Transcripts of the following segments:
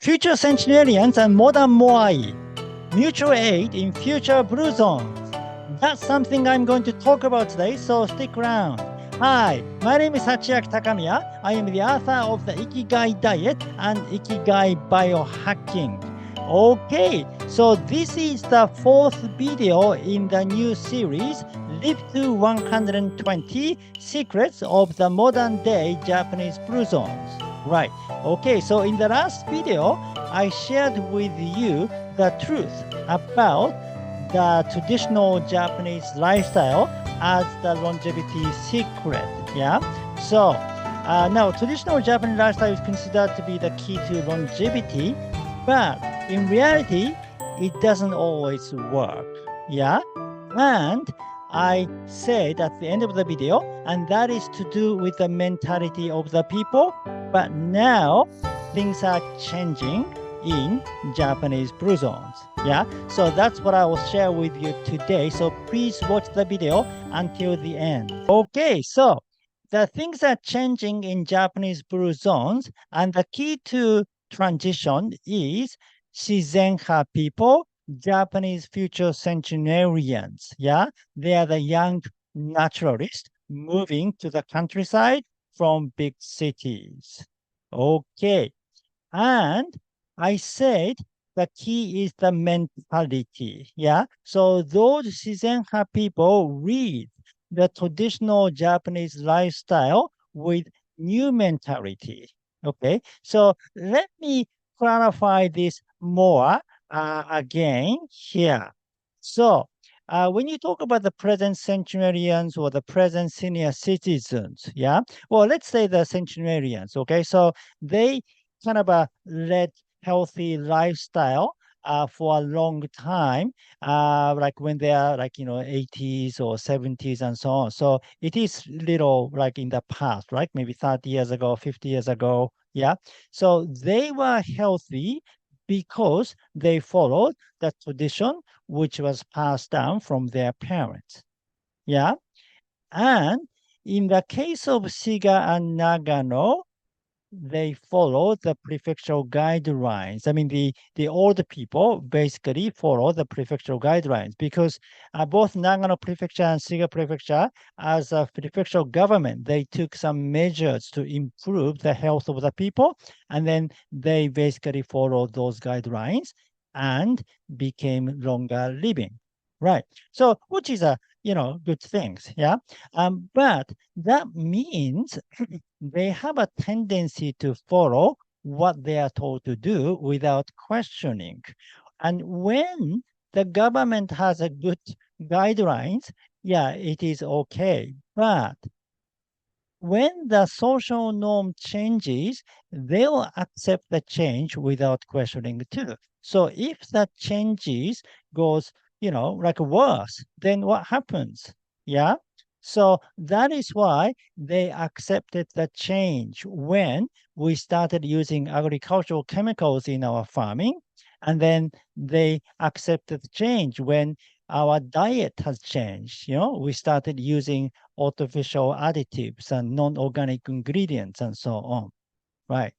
Future Centenarians and modern Moai. Mutual aid in future blue zones. That's something I'm going to talk about today, so stick around. Hi, my name is Hachiaki Takamiya. I am the author of the Ikigai Diet and Ikigai Biohacking. Okay, so this is the fourth video in the new series, Live to 120 Secrets of the Modern Day Japanese Blue Zones. Right, okay, so in the last video, I shared with you the truth about the traditional Japanese lifestyle as the longevity secret. Yeah. So now traditional Japanese lifestyle is considered to be the key to longevity, but in reality, it doesn't always work. Yeah. And I said at the end of the video, and that is to do with the mentality of the people. But now things are changing in Japanese blue zones. Yeah, so that's what I will share with you today. So please watch the video until the end. Okay, so the things are changing in Japanese blue zones, and the key to transition is Shizenha people, Japanese future centenarians. Yeah, they are the young naturalists moving to the countryside from big cities. Okay, and I said the key is the mentality. Yeah. So those Shizenha people read the traditional Japanese lifestyle with new mentality. Okay. So let me clarify this more again here. So when you talk about the present centenarians or the present senior citizens, yeah, well, let's say the centenarians, okay, so they kind of led healthy lifestyle for a long time, like when they are like, 80s or 70s and so on. So it is little like in the past, right? Maybe 30 years ago, 50 years ago. Yeah. So they were healthy because they followed the tradition which was passed down from their parents. Yeah. And in the case of Shiga and Nagano, they follow the prefectural guidelines. I mean, the older people basically follow the prefectural guidelines because both Nagano Prefecture and Shiga Prefecture, as a prefectural government, they took some measures to improve the health of the people, and then they basically followed those guidelines and became longer living. Right. So, which is a good things. Yeah. But that means they have a tendency to follow what they are told to do without questioning. And when the government has a good guidelines, yeah, it is okay. But when the social norm changes, they'll accept the change without questioning too. So if that changes goes, like worse, then what happens? Yeah. So that is why they accepted the change when we started using agricultural chemicals in our farming. And then they accepted the change when our diet has changed. We started using artificial additives and non-organic ingredients and so on, right?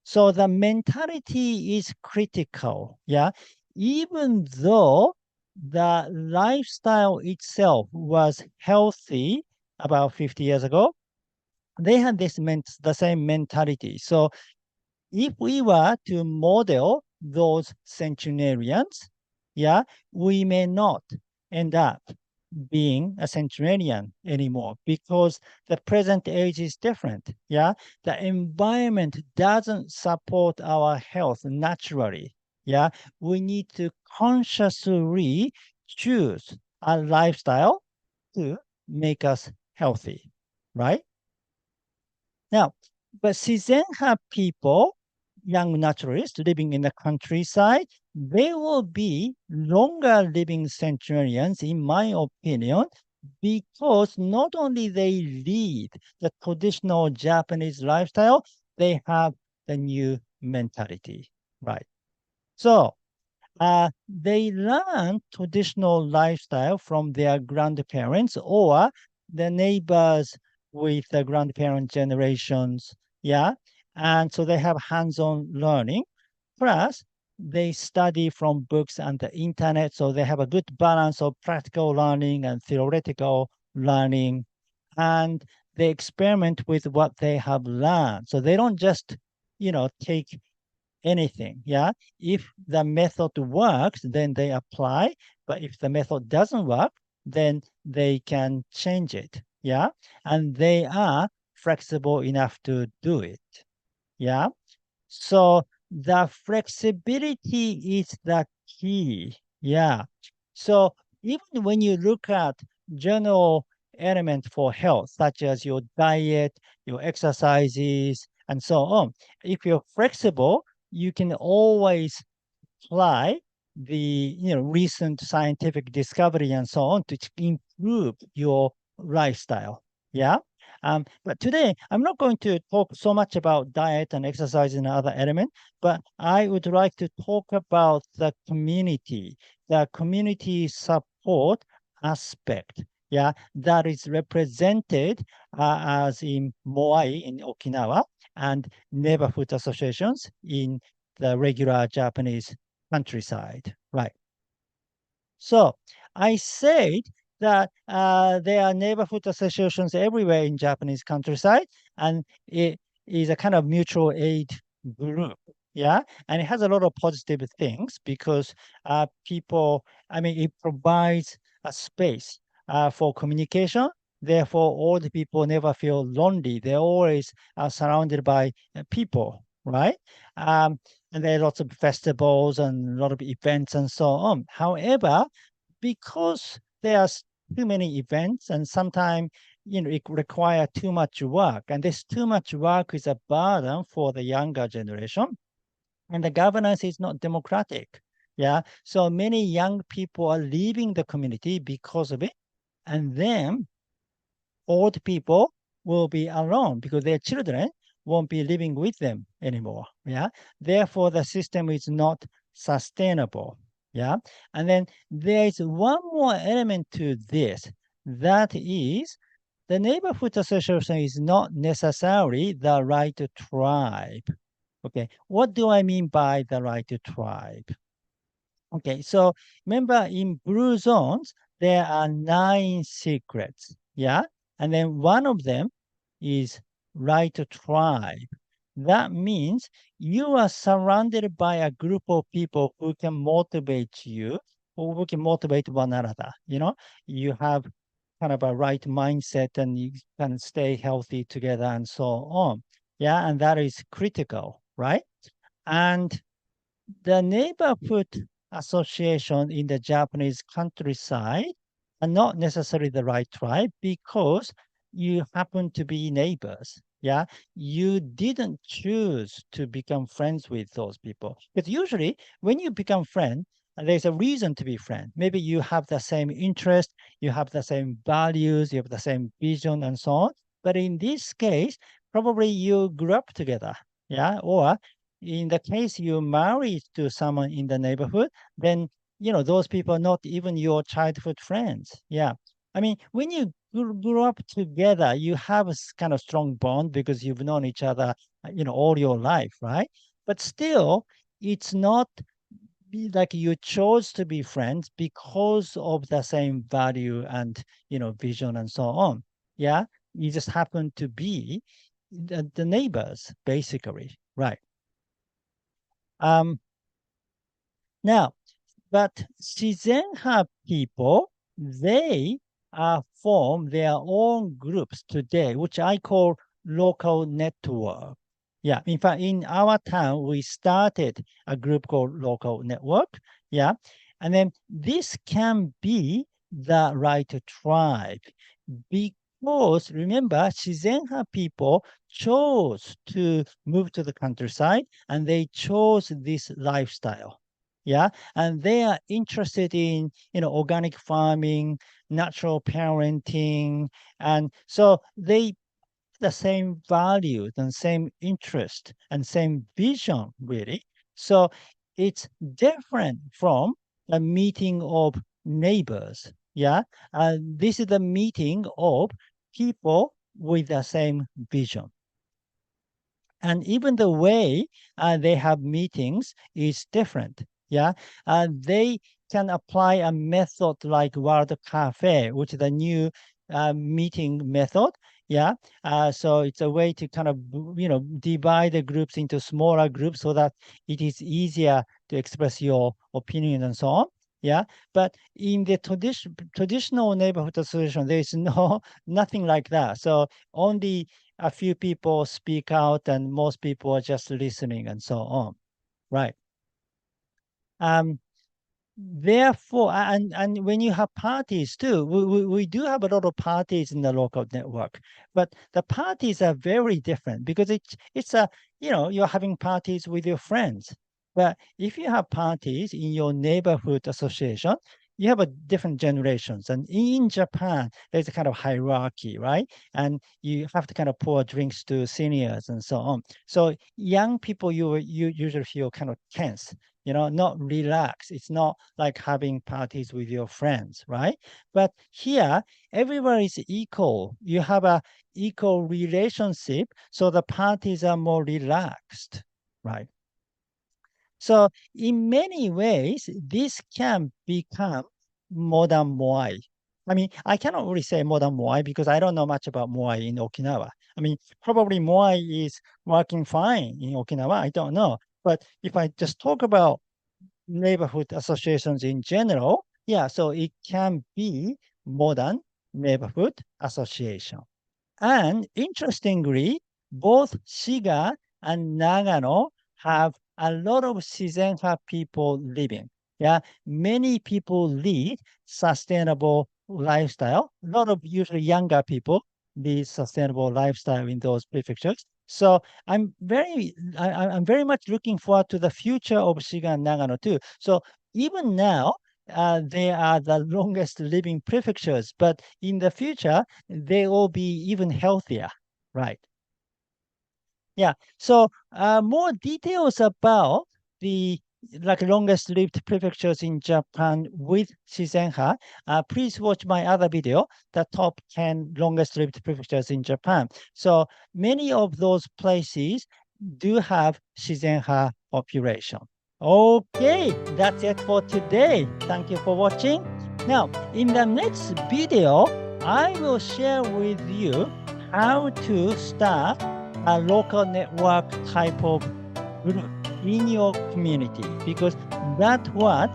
So the mentality is critical, yeah? Even though the lifestyle itself was healthy about 50 years ago, they had the same mentality. So if we were to model those centenarians, yeah, we may not end up being a centenarian anymore because the present age is different. Yeah, the environment doesn't support our health naturally. Yeah, we need to consciously choose a lifestyle to make us healthy, right? Now, but Shizenha people, young naturalists living in the countryside, they will be longer living centenarians, in my opinion, because not only they lead the traditional Japanese lifestyle, they have the new mentality, right? So they learn traditional lifestyle from their grandparents or the neighbors with the grandparent generations. Yeah. And so they have hands-on learning. Plus, they study from books and the internet. So they have a good balance of practical learning and theoretical learning. And they experiment with what they have learned. So they don't just, take anything. Yeah. If the method works, then they apply. But if the method doesn't work, then they can change it. Yeah. And they are flexible enough to do it. Yeah. So the flexibility is the key. Yeah. So even when you look at general elements for health, such as your diet, your exercises, and so on, if you're flexible, you can always apply the recent scientific discovery and so on to improve your lifestyle. Yeah. But today I'm not going to talk so much about diet and exercise and other elements, but I would like to talk about the community support aspect. Yeah, that is represented as in Moai in Okinawa and neighborhood associations in the regular Japanese countryside. Right. So I said that there are neighborhood associations everywhere in Japanese countryside, and it is a kind of mutual aid group. Yeah, and it has a lot of positive things because it provides a space for communication. Therefore, all the people never feel lonely. They're always surrounded by people, right? Um, and there are lots of festivals and a lot of events and so on. However, because there are too many events and sometimes it require too much work, and this too much work is a burden for the younger generation, and the governance is not democratic. Yeah, so many young people are leaving the community because of it, and then old people will be alone because their children won't be living with them anymore. Yeah. Therefore, the system is not sustainable. Yeah. And then there is one more element to this. That is the neighborhood association is not necessarily the right tribe. Okay. What do I mean by the right tribe? Okay, so remember in blue zones, there are 9 secrets. Yeah. And then one of them is right tribe. That means you are surrounded by a group of people who can motivate you, or who can motivate one another. You have kind of a right mindset and you can stay healthy together and so on. Yeah. And that is critical, right? And the neighborhood association in the Japanese countryside are not necessarily the right tribe because you happen to be neighbors. Yeah, you didn't choose to become friends with those people. But usually, when you become friends, there's a reason to be friends. Maybe you have the same interest, you have the same values, you have the same vision, and so on. But in this case, probably you grew up together. Yeah, or in the case you married to someone in the neighborhood, then those people are not even your childhood friends. Yeah, when you grew up together, you have a kind of strong bond because you've known each other, all your life, right? But still, it's not like you chose to be friends because of the same value and vision and so on. Yeah, you just happen to be the neighbors, basically, right? Um, Now, but Shizenha people, they form their own groups today, which I call local network. Yeah, in fact, in our town, we started a group called Local Network. Yeah, and then this can be the right tribe because remember, Shizenha people chose to move to the countryside and they chose this lifestyle. Yeah, and they are interested in organic farming, natural parenting, and so they the same values and same interest and same vision, really. So it's different from a meeting of neighbors. Yeah. This is the meeting of people with the same vision. And even the way they have meetings is different. Yeah, they can apply a method like World Cafe, which is a new meeting method. Yeah, so it's a way to kind of divide the groups into smaller groups so that it is easier to express your opinion and so on. Yeah, but in the traditional neighborhood association, there is nothing like that. So only a few people speak out and most people are just listening and so on. Right. Um, Therefore, and when you have parties too, we do have a lot of parties in the local network, but the parties are very different because it's a you're having parties with your friends. But if you have parties in your neighborhood association, you have a different generations. And in Japan, there's a kind of hierarchy, right? And you have to kind of pour drinks to seniors and so on. So young people, you usually feel kind of tense, not relaxed. It's not like having parties with your friends, right? But here, everyone is equal. You have a equal relationship, so the parties are more relaxed, right? So in many ways, this can become modern Moai. I mean, I cannot really say modern Moai because I don't know much about Moai in Okinawa. I mean, probably Moai is working fine in Okinawa. I don't know. But if I just talk about neighborhood associations in general, yeah, so it can be modern neighborhood association. And interestingly, both Shiga and Nagano have a lot of Shizenha people living. Yeah, many people lead sustainable lifestyle. A lot of usually younger people lead sustainable lifestyle in those prefectures. So I'm very much looking forward to the future of Shiga and Nagano too. So even now, they are the longest living prefectures, but in the future, they will be even healthier, right? Yeah. So more details about the like longest lived prefectures in Japan with Shizenha, please watch my other video, the top 10 longest lived prefectures in Japan. So many of those places do have Shizenha population. Okay, that's it for today. Thank you for watching. Now, in the next video, I will share with you how to start a local network type of group in your community because that's what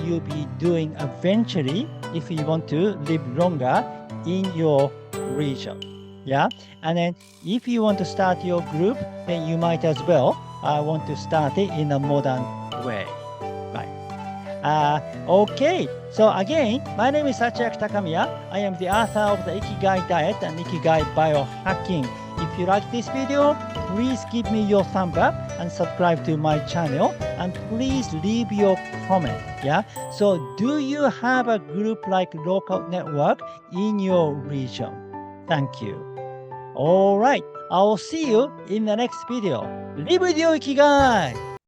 you'll be doing eventually if you want to live longer in your region. Yeah. And then if you want to start your group, then you might as well want to start it in a modern way. Right. Okay, so again, my name is Sachiaki Takamiya. I am the author of the Ikigai Diet and Ikigai Biohacking. If you like this video, please give me your thumb up and subscribe to my channel. And please leave your comment. Yeah. So do you have a group like local network in your region? Thank you. All right. I'll see you in the next video. Live with your Ikigai!